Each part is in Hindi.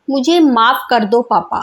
मुझे माफ़ कर दो पापा।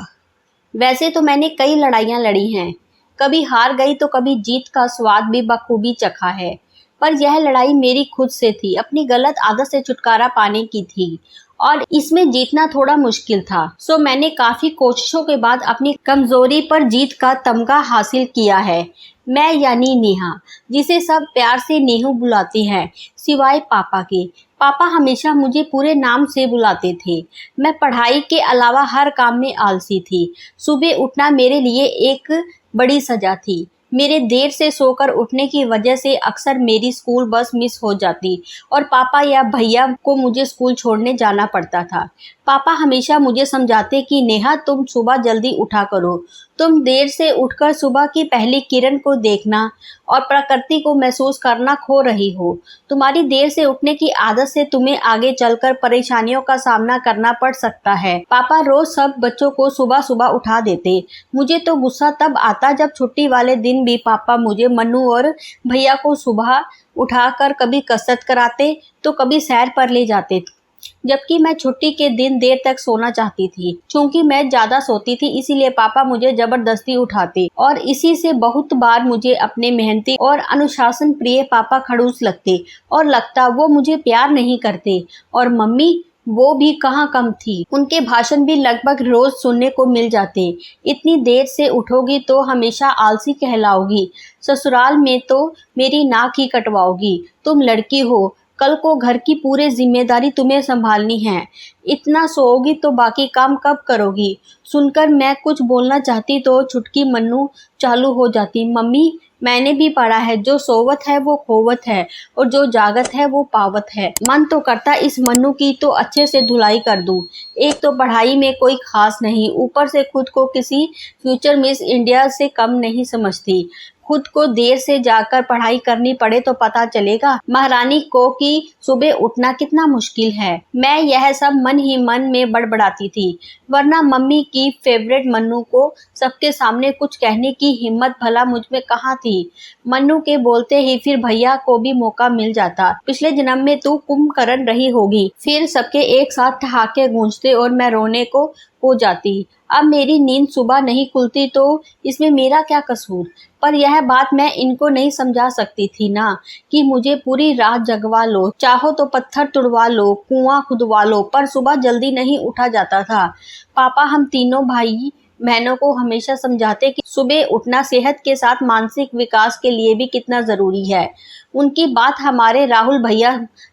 वैसे तो मैंने कई लड़ाइयाँ लड़ी हैं। कभी हार गई तो कभी जीत का स्वाद भी बखूबी चखा है। पर यह लड़ाई मेरी खुद से थी, अपनी गलत आदत से छुटकारा पाने की थी और इसमें जीतना थोड़ा मुश्किल था। सो मैंने काफ़ी कोशिशों के बाद अपनी कमज़ोरी पर जीत का तमगा हासिल किया है। मैं यानी नेहा, जिसे सब प्यार से नेहू बुलाती हैं, सिवाय पापा के। पापा हमेशा मुझे पूरे नाम से बुलाते थे। मैं पढ़ाई के अलावा हर काम में आलसी थी। सुबह उठना मेरे लिए एक बड़ी सजा थी। मेरे देर से सोकर उठने की वजह से अक्सर मेरी स्कूल बस मिस हो जाती और पापा या भैया को मुझे स्कूल छोड़ने जाना पड़ता था। पापा हमेशा मुझे समझाते कि नेहा, तुम सुबह जल्दी उठा करो। तुम देर से उठकर सुबह की पहली किरण को देखना और प्रकृति को महसूस करना खो रही हो। तुम्हारी देर से उठने की आदत से तुम्हें आगे चलकर परेशानियों का सामना करना पड़ सकता है। पापा रोज सब बच्चों को सुबह सुबह उठा देते। मुझे तो गुस्सा तब आता जब छुट्टी वाले दिन भी पापा मुझे, मन्नू और भैया को सुबह उठाकर कभी कसरत कराते तो कभी सैर पर ले जाते, जबकि मैं छुट्टी के दिन देर तक सोना चाहती थी। चूंकि मैं ज्यादा सोती थी, इसीलिए पापा मुझे जबरदस्ती उठाते और इसी से बहुत बार मुझे अपने मेहनती और अनुशासन प्रिय पापा खड़ूस लगते और लगता वो मुझे प्यार नहीं करते। और मम्मी, वो भी कहाँ कम थी। उनके भाषण भी लगभग रोज सुनने को मिल जाते। इतनी देर से उठोगी तो हमेशा आलसी कहलाओगी। ससुराल में तो मेरी नाक ही कटवाओगी। तुम लड़की हो, कल को घर की पूरी जिम्मेदारी तुम्हें संभालनी है। इतना सोओगी तो बाकी काम कब करोगी। सुनकर मैं कुछ बोलना चाहती तो छुटकी मन्नू चालू हो जाती। मम्मी, मैंने भी पढ़ा है, जो सोवत है वो खोवत है और जो जागत है वो पावत है। मन तो करता इस मन्नू की तो अच्छे से धुलाई कर दूं। एक तो पढ़ाई में कोई खास नहीं, ऊपर से खुद को किसी फ्यूचर मिस इंडिया से कम नहीं समझती। खुद को देर से जाकर पढ़ाई करनी पड़े तो पता चलेगा महारानी को कि सुबह उठना कितना मुश्किल है। मैं यह सब मन ही मन में बड़बड़ाती थी, वरना मम्मी की फेवरेट मन्नू को सबके सामने कुछ कहने की हिम्मत भला मुझ में कहाँ थी। मन्नू के बोलते ही फिर भैया को भी मौका मिल जाता। पिछले जन्म में तू कुंभकर्ण रही होगी। फिर सबके एक साथ ठहाके गूंजते और मैं रोने को हो जाती। अब मेरी नींद सुबह नहीं खुलती तो इसमें मेरा क्या कसूर। पर यह बात मैं इनको नहीं समझा सकती थी ना, कि मुझे पूरी रात जगवा लो, चाहो तो पत्थर तुड़वा लो, कुआं खुदवा लो, पर सुबह जल्दी नहीं उठा जाता था। पापा हम तीनों भाई बहनों को हमेशा समझाते कि सुबह उठना सेहत के साथ मानसिक विकास के लिए भी कितना जरूरी है। उनकी बात हमारे राहुल भैया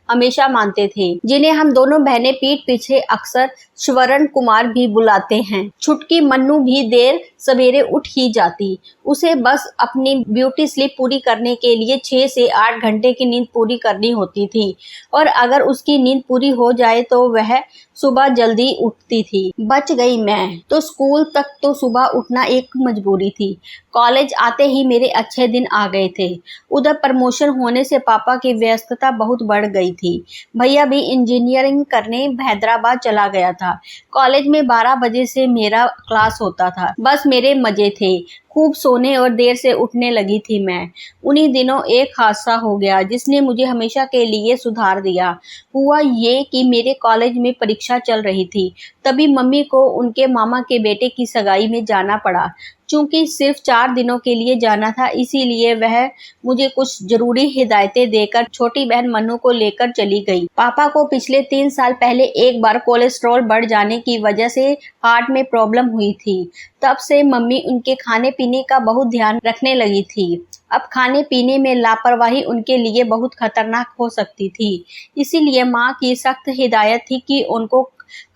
हमेशा मानते थे, जिन्हें हम दोनों बहनें पीठ पीछे अक्सर स्वर्ण कुमार भी बुलाते हैं। छुटकी मन्नू भी देर सवेरे उठ ही जाती। उसे बस अपनी ब्यूटी स्लीप पूरी करने के लिए 6 से 8 घंटे की नींद पूरी करनी होती थी और अगर उसकी नींद पूरी हो जाए तो वह सुबह जल्दी उठती थी। बच गई मैं तो स्कूल तक तो सुबह उठना एक मजबूरी थी। कॉलेज आते ही मेरे अच्छे दिन आ गए थे। उधर प्रमोशन होने से पापा की व्यस्तता बहुत बढ़ गई थी। भैया भी इंजीनियरिंग करने हैदराबाद चला गया था। कॉलेज में 12 बजे से मेरा क्लास होता था। बस मेरे मजे थे। खूब सोने और देर से उठने लगी थी मैं। उन्हीं दिनों एक हादसा हो गया जिसने मुझे हमेशा के लिए सुधार दिया। हुआ ये कि मेरे कॉलेज में परीक्षा चल रही थी, तभी मम्मी को उनके मामा के बेटे की सगाई में जाना पड़ा। चूंकि सिर्फ 4 दिनों के लिए जाना था, इसीलिए वह मुझे कुछ जरूरी हिदायतें देकर छोटी बहन मन्नू को लेकर चली गई। पापा को पिछले 3 साल पहले एक बार कोलेस्ट्रॉल बढ़ जाने की वजह से हार्ट में प्रॉब्लम हुई थी। तब से मम्मी उनके खाने पीने का बहुत ध्यान रखने लगी थी। अब खाने पीने में लापरवाही उनके लिए बहुत खतरनाक हो सकती थी। इसीलिए माँ की सख्त हिदायत थी कि उनको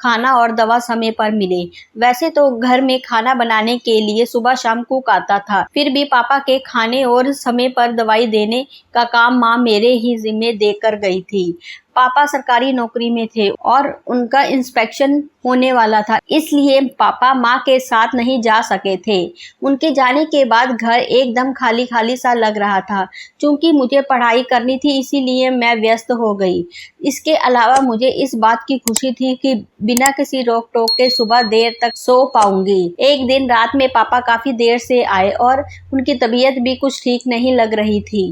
खाना और दवा समय पर मिले। वैसे तो घर में खाना बनाने के लिए सुबह शाम कुक आता था, फिर भी पापा के खाने और समय पर दवाई देने का काम माँ मेरे ही जिम्मे देकर गई थी। पापा सरकारी नौकरी में थे और उनका इंस्पेक्शन होने वाला था, इसलिए पापा माँ के साथ नहीं जा सके थे। उनके जाने के बाद घर एकदम खाली खाली सा लग रहा था। चूंकि मुझे पढ़ाई करनी थी, इसीलिए मैं व्यस्त हो गई। इसके अलावा मुझे इस बात की खुशी थी कि बिना किसी रोक टोक के सुबह देर तक सो पाऊंगी। एक दिन रात में पापा काफी देर से आए और उनकी तबीयत भी कुछ ठीक नहीं लग रही थी।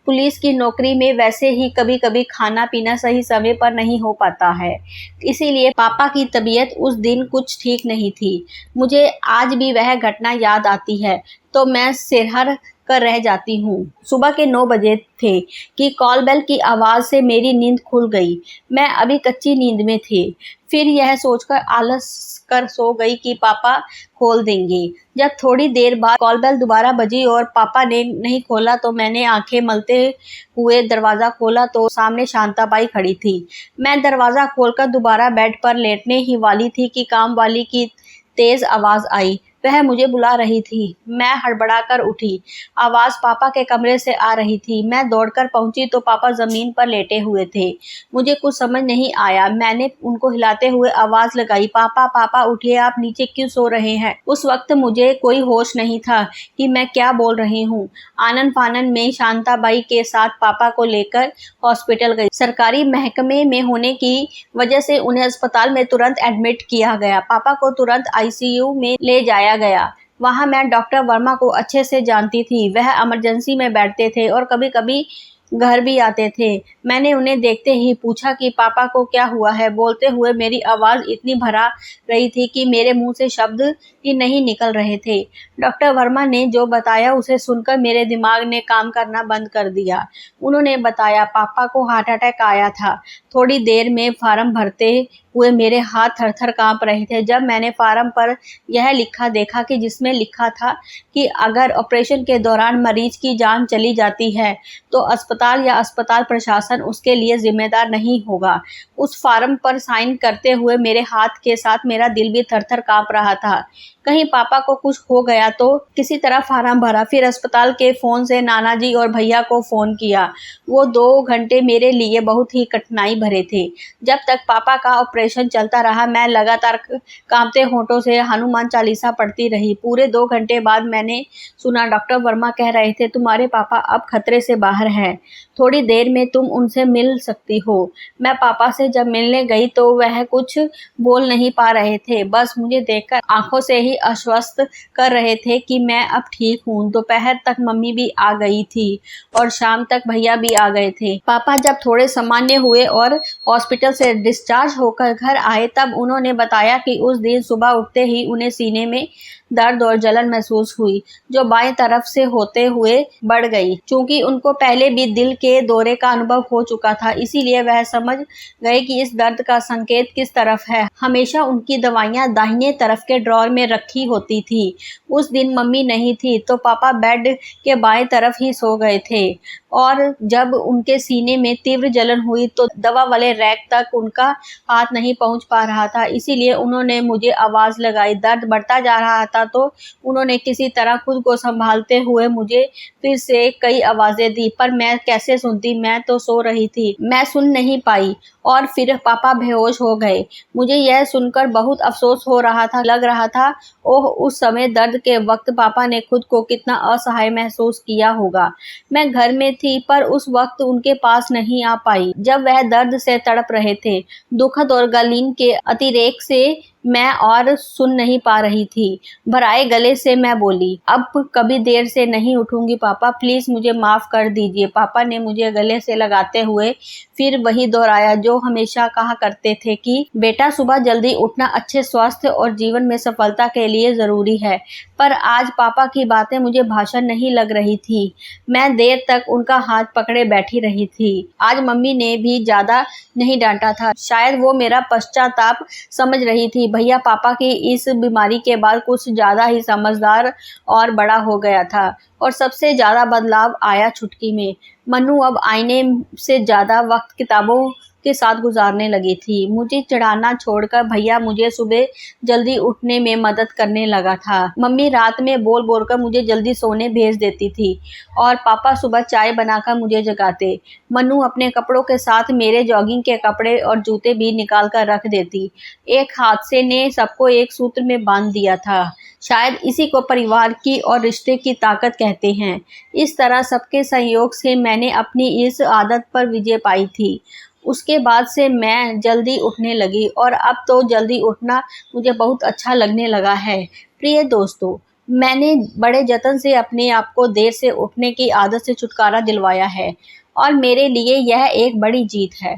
पुलिस की नौकरी में वैसे ही कभी कभी खाना पीना सही समय पर नहीं हो पाता है, इसीलिए पापा की तबीयत उस दिन कुछ ठीक नहीं थी। मुझे आज भी वह घटना याद आती है तो मैं सिरहर कर रह जाती हूँ। सुबह के 9 बजे थे कि कॉल बेल की आवाज़ से मेरी नींद खुल गई। मैं अभी कच्ची नींद में थी। फिर यह सोचकर आलस कर सो गई कि पापा खोल देंगे। जब थोड़ी देर बाद कॉल बेल दोबारा बजी और पापा ने नहीं खोला तो मैंने आंखें मलते हुए दरवाज़ा खोला तो सामने शांताबाई खड़ी थी। मैं दरवाज़ा खोलकर दोबारा बेड पर लेटने ही वाली थी कि काम वाली की तेज़ आवाज़ आई। वह मुझे बुला रही थी। मैं हड़बड़ाकर उठी। आवाज़ पापा के कमरे से आ रही थी। मैं दौड़कर पहुंची तो पापा ज़मीन पर लेटे हुए थे। मुझे कुछ समझ नहीं आया। मैंने उनको हिलाते हुए आवाज़ लगाई, पापा पापा उठिए, आप नीचे क्यों सो रहे हैं? उस वक्त मुझे कोई होश नहीं था कि मैं क्या बोल रही हूँ। आनन फानन में शांताबाई के साथ पापा को लेकर हॉस्पिटल गई। सरकारी महकमे में होने की वजह से उन्हें अस्पताल में तुरंत एडमिट किया गया। पापा को तुरंत आईसीयू में ले जाया गया। वहां मैं डॉक्टर वर्मा को अच्छे से जानती थी। वह इमरजेंसी में बैठते थे और कभी कभी घर भी आते थे। मैंने उन्हें देखते ही पूछा कि पापा को क्या हुआ है। बोलते हुए मेरी आवाज़ इतनी भरा रही थी कि मेरे मुंह से शब्द ही नहीं निकल रहे थे। डॉक्टर वर्मा ने जो बताया उसे सुनकर मेरे दिमाग ने काम करना बंद कर दिया। उन्होंने बताया पापा को हार्ट अटैक आया था। थोड़ी देर में फार्म भरते हुए मेरे हाथ थर-थर कांप रहे थे। जब मैंने फार्म पर यह लिखा देखा कि जिसमें लिखा था कि अगर ऑपरेशन के दौरान मरीज की जान चली जाती है तो अस्पताल या अस्पताल प्रशासन उसके लिए जिम्मेदार नहीं होगा। उस फार्म पर साइन करते हुए मेरे हाथ के साथ मेरा दिल भी थर-थर कांप रहा था। कहीं पापा को कुछ हो गया तो। किसी तरह फार्म भरा, फिर अस्पताल के फ़ोन से नाना जी और भैया को फ़ोन किया। वो 2 घंटे मेरे लिए बहुत ही कठिनाई भरे थे। जब तक पापा का ऑपरेशन चलता रहा मैं लगातार कांपते होठों से हनुमान चालीसा पढ़ती रही। पूरे 2 घंटे बाद मैंने सुना डॉक्टर वर्मा कह रहे थे, तुम्हारे पापा अब खतरे से बाहर हैं। थोड़ी देर में तुम उनसे मिल सकती हो। मैं पापा से जब मिलने गई तो वह कुछ बोल नहीं पा रहे थे। बस मुझे देखकर आंखों से ही आश्वस्त कर रहे थे कि मैं अब ठीक हूँ। दोपहर तक मम्मी भी आ गई थी और शाम तक भैया भी आ गए थे। पापा जब थोड़े सामान्य हुए और हॉस्पिटल से डिस्चार्ज होकर घर आए तब उन्होंने बताया कि उस दिन सुबह उठते ही उन्हें सीने में दर्द और जलन महसूस हुई जो बाएं तरफ से होते हुए बढ़ गई। चूंकि उनको पहले भी दिल के दौरे का अनुभव हो चुका था इसीलिए वह समझ गए कि इस दर्द का संकेत किस तरफ है। हमेशा उनकी दवाइयां दाहिने तरफ के ड्रॉर में रखी होती थी। उस दिन मम्मी नहीं थी तो पापा बेड के बाएं तरफ ही सो गए थे और जब उनके सीने में तीव्र जलन हुई तो दवा वाले रैक तक उनका हाथ नहीं पहुंच पा रहा था। इसीलिए उन्होंने मुझे आवाज़ लगाई। दर्द बढ़ता जा रहा था तो उन्होंने किसी तरह खुद को संभालते हुए मुझे फिर से कई आवाज़ें दी, पर मैं कैसे सुनती, मैं तो सो रही थी। मैं सुन नहीं पाई और फिर पापा बेहोश हो गए। मुझे यह सुनकर बहुत अफसोस हो रहा था। लग रहा था ओह, उस समय दर्द के वक्त पापा ने खुद को कितना असहाय महसूस किया होगा। मैं घर में थी पर उस वक्त उनके पास नहीं आ पाई जब वह दर्द से तड़प रहे थे। दुखद और गलीन के अतिरेक से मैं और सुन नहीं पा रही थी। भराए गले से मैं बोली, अब कभी देर से नहीं उठूंगी पापा, प्लीज मुझे माफ कर दीजिए। पापा ने मुझे गले से लगाते हुए फिर वही दोहराया जो हमेशा कहा करते थे कि बेटा सुबह जल्दी उठना अच्छे स्वास्थ्य और जीवन में सफलता के लिए जरूरी है। पर आज पापा की बातें मुझे भाषण नहीं लग रही थी। मैं देर तक उनका हाथ पकड़े बैठी रही थी। आज मम्मी ने भी ज्यादा नहीं डांटा था। शायद वो मेरा पश्चाताप समझ रही थी। भैया पापा की इस बीमारी के बाद कुछ ज्यादा ही समझदार और बड़ा हो गया था और सबसे ज्यादा बदलाव आया छुटकी में। मन्नू अब आईने से ज्यादा वक्त किताबों के साथ गुजारने लगी थी। मुझे चिढ़ाना छोड़कर भैया मुझे सुबह जल्दी उठने में मदद करने लगा था। मम्मी रात में बोल बोलकर मुझे जल्दी सोने भेज देती थी और पापा सुबह चाय बनाकर मुझे जगाते। मन्नू अपने कपड़ों के साथ मेरे जॉगिंग के कपड़े और जूते भी निकाल कर रख देती। एक हादसे ने सबको एक सूत्र में बांध दिया था। शायद इसी को परिवार की और रिश्ते की ताकत कहते हैं। इस तरह सबके सहयोग से मैंने अपनी इस आदत पर विजय पाई थी। उसके बाद से मैं जल्दी उठने लगी और अब तो जल्दी उठना मुझे बहुत अच्छा लगने लगा है। प्रिय दोस्तों, मैंने बड़े जतन से अपने आप को देर से उठने की आदत से छुटकारा दिलवाया है और मेरे लिए यह एक बड़ी जीत है,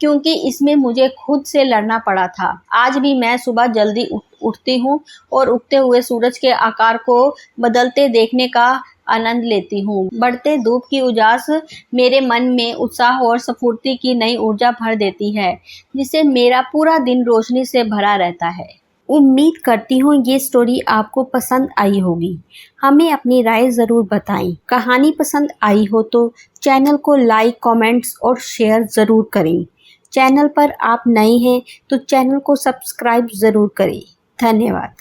क्योंकि इसमें मुझे खुद से लड़ना पड़ा था। आज भी मैं सुबह जल्दी उठती हूँ और उगते हुए सूरज के आकार को बदलते देखने का आनंद लेती हूँ। बढ़ते धूप की उजास मेरे मन में उत्साह और स्फूर्ति की नई ऊर्जा भर देती है, जिससे मेरा पूरा दिन रोशनी से भरा रहता है। उम्मीद करती हूँ ये स्टोरी आपको पसंद आई होगी। हमें अपनी राय ज़रूर बताएं। कहानी पसंद आई हो तो चैनल को लाइक, कमेंट्स और शेयर ज़रूर करें। चैनल पर आप नए हैं तो चैनल को सब्सक्राइब ज़रूर करें। धन्यवाद।